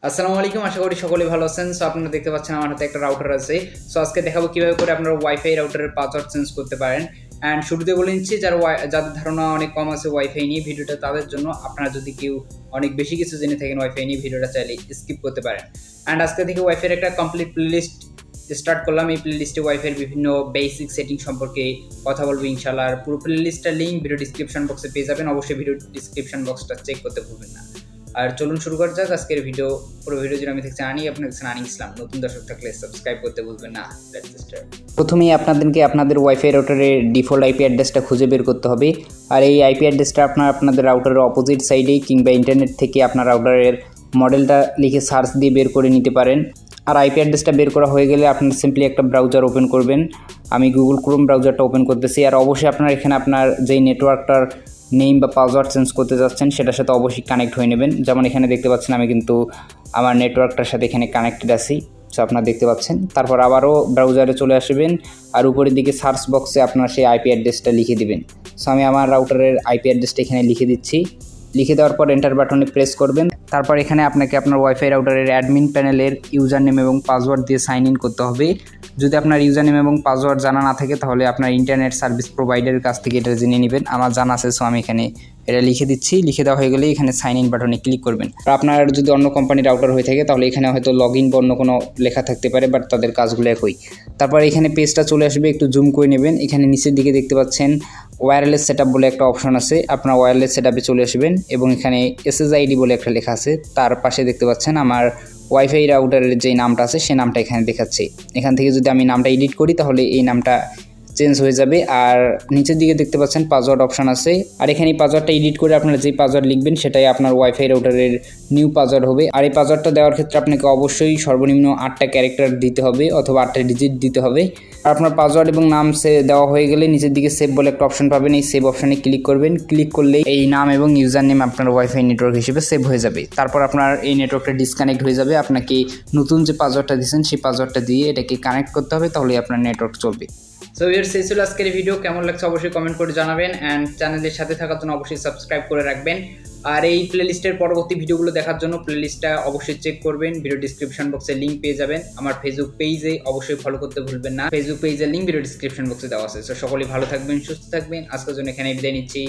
আসসালামু আলাইকুম, আশা করি সকলেই ভালো আছেন। সো আপনারা দেখতে পাচ্ছেন আমার হাতে একটা রাউটার আছে। সো আজকে দেখাবো কিভাবে করে আপনারা ওয়াইফাই রাউটারের পাসওয়ার্ড চেঞ্জ করতে পারেন। অ্যান্ড শুরুতে বলে নিচ্ছি, যাদের ধারণা অনেক কম আছে ওয়াইফাই নিয়ে, ভিডিওটা তাদের জন্য। আপনারা যদি কেউ অনেক বেশি কিছু জেনে থাকেন ওয়াইফাই নিয়ে, ভিডিওটা চাইলে স্কিপ করতে পারেন। অ্যান্ড আজকে থেকে ওয়াইফাইয়ের একটা কমপ্লিট প্লেলিস্ট স্টার্ট করলাম। এই প্লেলিস্টে ওয়াইফাইয়ের বিভিন্ন বেসিক সেটিং সম্পর্কে কথা বলবো ইনশাআল্লাহ। আর পুরো প্লেলিস্টটার লিঙ্ক ভিডিও ডিসক্রিপশন বক্সে পেয়ে যাবেন। অবশ্যই ভিডিও ডিসক্রিপশন বক্সটা চেক করতে ভুলবেন না। আর চলুন শুরু করা যাক আজকের ভিডিও। পুরো ভিডিও জুড়ে আমি দেখছি আর্নিক, আপনি দেখছেন আর্নিক ইসলাম। নতুন দর্শক থাকলে সাবস্ক্রাইব করতে ভুলবেন না। প্রথমেই আপনাদেরকে আপনাদের ওয়াইফাই রাউটারের ডিফল্ট আইপি অ্যাড্রেসটা খুঁজে বের করতে হবে। আর এই আইপি অ্যাড্রেসটা আপনাদের রাউটারের অপোজিট সাইডে কিংবা ইন্টারনেট থেকে আপনার রাউটারের মডেলটা লিখে সার্চ দিয়ে বের করে নিতে পারেন। আর আইপি অ্যাড্রেসটা বের করা হয়ে গেলে আপনার সিম্পলি একটা ব্রাউজার ওপেন করবেন। আমি গুগল ক্রোম ব্রাউজারটা ওপেন করতেছি। আর অবশ্যই আপনার এখানে আপনার যেই নেটওয়ার্কটার নেম বা পাসওয়ার্ড চেঞ্জ করতে যাচ্ছেন সেটার সাথে অবশ্যই কানেক্ট হয়ে নেবেন। যেমন এখানে দেখতে পাচ্ছেন আমি কিন্তু আমার নেটওয়ার্কটার সাথে এখানে কানেক্টেড আছি। সো আপনারা দেখতে পাচ্ছেন। তারপর আবারও ব্রাউজারে চলে আসবেন আর উপরের দিকে সার্চ বক্সে আপনার সেই আইপি অ্যাড্রেসটা লিখে দিবেন। সো আমি আমার রাউটারের আইপি অ্যাড্রেসটা এখানে লিখে দিচ্ছি। লিখে দেওয়ার পর এন্টার বাটনে প্রেস করবেন। তারপর এখানে আপনাকে আপনার ওয়াইফাই রাউটারের অ্যাডমিন প্যানেলের ইউজার নেম এবং পাসওয়ার্ড দিয়ে সাইন ইন করতে হবে। যদি আপনার ইউজার নেম এবং পাসওয়ার্ড জানা না থাকে তাহলে আপনার ইন্টারনেট সার্ভিস প্রোভাইডারের কাছ থেকে এটা জেনে নেবেন। আমার জানা আছে, সো আমি এখানে এটা লিখে দিচ্ছি। লিখে দেওয়া হয়ে গেলে এখানে সাইন ইন বাটনে ক্লিক করবেন। আর আপনার যদি অন্য কোম্পানির রাউটার হয়ে থাকে তাহলে এখানে হয়তো লগ ইন বা অন্য কোনো লেখা থাকতে পারে, বাট তাদের কাজগুলো একই। তারপর এখানে পেজটা চলে আসবে, একটু জুম করে নেবেন। এখানে নিচের দিকে দেখতে পাচ্ছেন ওয়্যারলেস সেটআপ বলে একটা অপশন আছে। আপনার ওয়্যারলেস সেটআপে চলে আসবেন এবং এখানে SSID বলে একটা লেখা আছে। তার পাশে দেখতে পাচ্ছেন আমার ওয়াইফাই রাউটারের যে নামটা আছে সেই নামটা এখানে দেখাচ্ছে। এখান থেকে যদি আমি নামটা এডিট করি তাহলে এই নামটা চেঞ্জ হয়ে যাবে। আর নিচের দিকে দেখতে পাচ্ছেন পাসওয়ার্ড অপশন আছে। আর এখানে এই পাসওয়ার্ডটা এডিট করে আপনারা যে পাসওয়ার্ড লিখবেন সেটাই আপনার ওয়াইফাই রাউটারের নিউ পাসওয়ার্ড হবে। আর এই পাসওয়ার্ডটা দেওয়ার ক্ষেত্রে আপনাকে অবশ্যই সর্বনিম্ন 8টা ক্যারেক্টার দিতে হবে অথবা 8টা ডিজিট দিতে হবে। আর আপনার পাসওয়ার্ড এবং নাম দেওয়া হয়ে গেলে নিচের দিকে সেভ বলে একটা অপশন পাবেন। এই সেভ অপশনে ক্লিক করবেন। ক্লিক করলেই এই নাম এবং ইউজার নেম আপনার ওয়াইফাই নেটওয়ার্ক হিসেবে সেভ হয়ে যাবে। তারপর আপনার এই নেটওয়ার্কটা ডিসকানেক্ট হয়ে যাবে। আপনাকে নতুন যে পাসওয়ার্ডটা দিয়েছেন সেই পাসওয়ার্ডটা দিয়ে এটাকে কানেক্ট করতে হবে, তাহলে আপনার নেটওয়ার্ক চলবে। সো ভিউয়ার্স, এই ছিল আজকের ভিডিও। কেমন লাগছে অবশ্যই কমেন্ট করে জানাবেন। অ্যান্ড চ্যানেলের সাথে থাকার জন্য অবশ্যই সাবস্ক্রাইব করে রাখবেন। আর এই প্লেলিস্টের পরবর্তী ভিডিওগুলো দেখার জন্য প্লেলিস্টটা অবশ্যই চেক করবেন। ভিডিও ডিসক্রিপশন বক্সে লিঙ্ক পেয়ে যাবেন। আমার ফেসবুক পেজে অবশ্যই ফলো করতে ভুলবেন না। ফেসবুক পেজের লিঙ্ক ভিডিও ডিসক্রিপশন বক্সে দেওয়া আছে। সো সকলেই ভালো থাকবেন, সুস্থ থাকবেন। আজকের জন্য এখানে বিদায় নিচ্ছি।